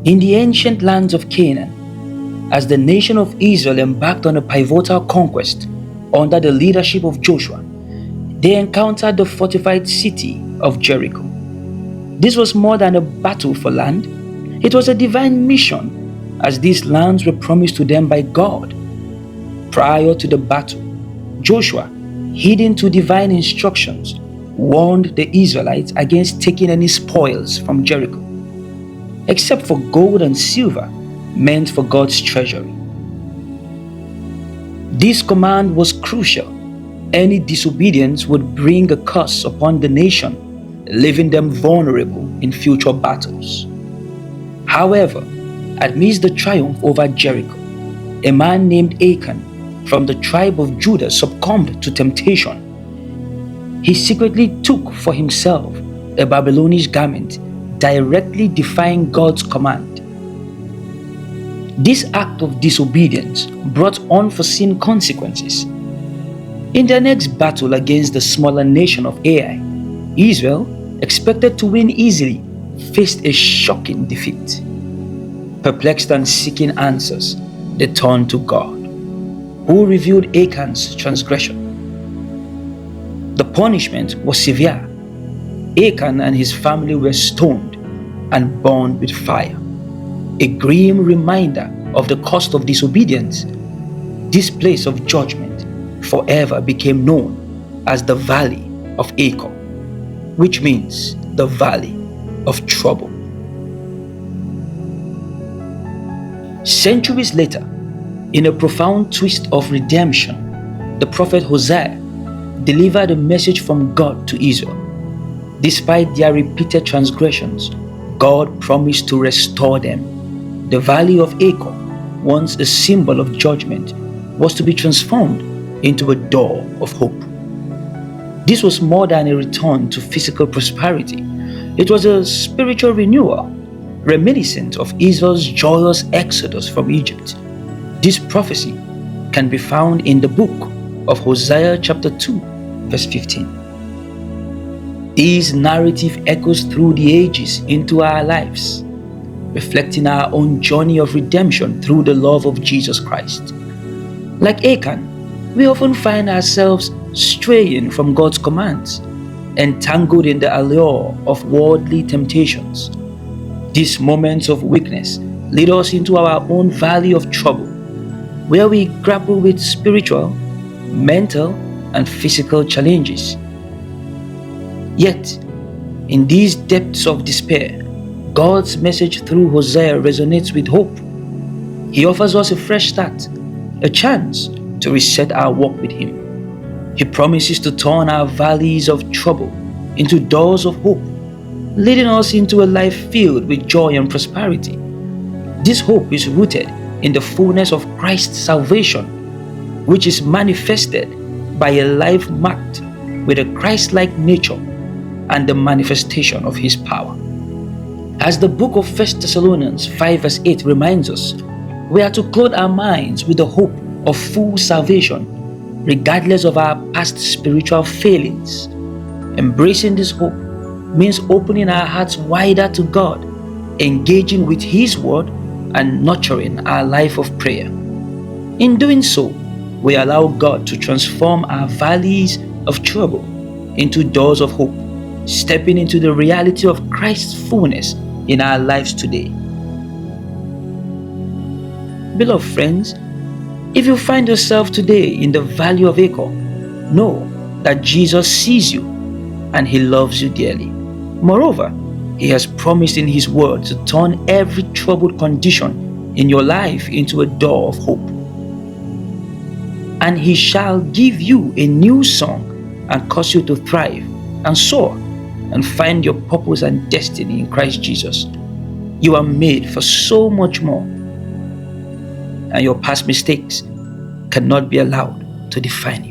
In the ancient lands of Canaan, as the nation of Israel embarked on a pivotal conquest under the leadership of Joshua, they encountered the fortified city of Jericho. This was more than a battle for land. It was a divine mission, as these lands were promised to them by God. Prior to the battle, Joshua, heeding to divine instructions, warned the Israelites against taking any spoils from Jericho, except for gold and silver meant for God's treasury. This command was crucial. Any disobedience would bring a curse upon the nation, leaving them vulnerable in future battles. However, amidst the triumph over Jericho, a man named Achan from the tribe of Judah succumbed to temptation. He secretly took for himself a Babylonish garment, directly defying God's command. This act of disobedience brought unforeseen consequences. In their next battle against the smaller nation of Ai, Israel, expected to win easily, faced a shocking defeat. Perplexed and seeking answers, they turned to God, who revealed Achan's transgression. The punishment was severe. Achan and his family were stoned and burned with fire. A grim reminder of the cost of disobedience. This place of judgment forever became known as the Valley of Achor, which means the Valley of Trouble. Centuries later, in a profound twist of redemption, the prophet Hosea delivered a message from God to Israel. Despite their repeated transgressions, God promised to restore them. The Valley of Achor, once a symbol of judgment, was to be transformed into a door of hope. This was more than a return to physical prosperity. It was a spiritual renewal, reminiscent of Israel's joyous exodus from Egypt. This prophecy can be found in the book of Hosea chapter 2, verse 15. This narrative echoes through the ages into our lives, reflecting our own journey of redemption through the love of Jesus Christ. Like Achan, we often find ourselves straying from God's commands, entangled in the allure of worldly temptations. These moments of weakness lead us into our own valley of trouble, where we grapple with spiritual, mental, and physical challenges. Yet, in these depths of despair, God's message through Hosea resonates with hope. He offers us a fresh start, a chance to reset our walk with Him. He promises to turn our valleys of trouble into doors of hope, leading us into a life filled with joy and prosperity. This hope is rooted in the fullness of Christ's salvation, which is manifested by a life marked with a Christ-like nature and the manifestation of His power. As the book of 1 Thessalonians 5 verse 8 reminds us, we are to clothe our minds with the hope of full salvation, regardless of our past spiritual failings. Embracing this hope means opening our hearts wider to God, engaging with His Word, and nurturing our life of prayer. In doing so, we allow God to transform our valleys of trouble into doors of hope, stepping into the reality of Christ's fullness in our lives today. Beloved friends, if you find yourself today in the Valley of Achor, know that Jesus sees you and He loves you dearly. Moreover, He has promised in His word to turn every troubled condition in your life into a door of hope. And He shall give you a new song and cause you to thrive and soar and find your purpose and destiny in Christ Jesus. You are made for so much more, and your past mistakes cannot be allowed to define you.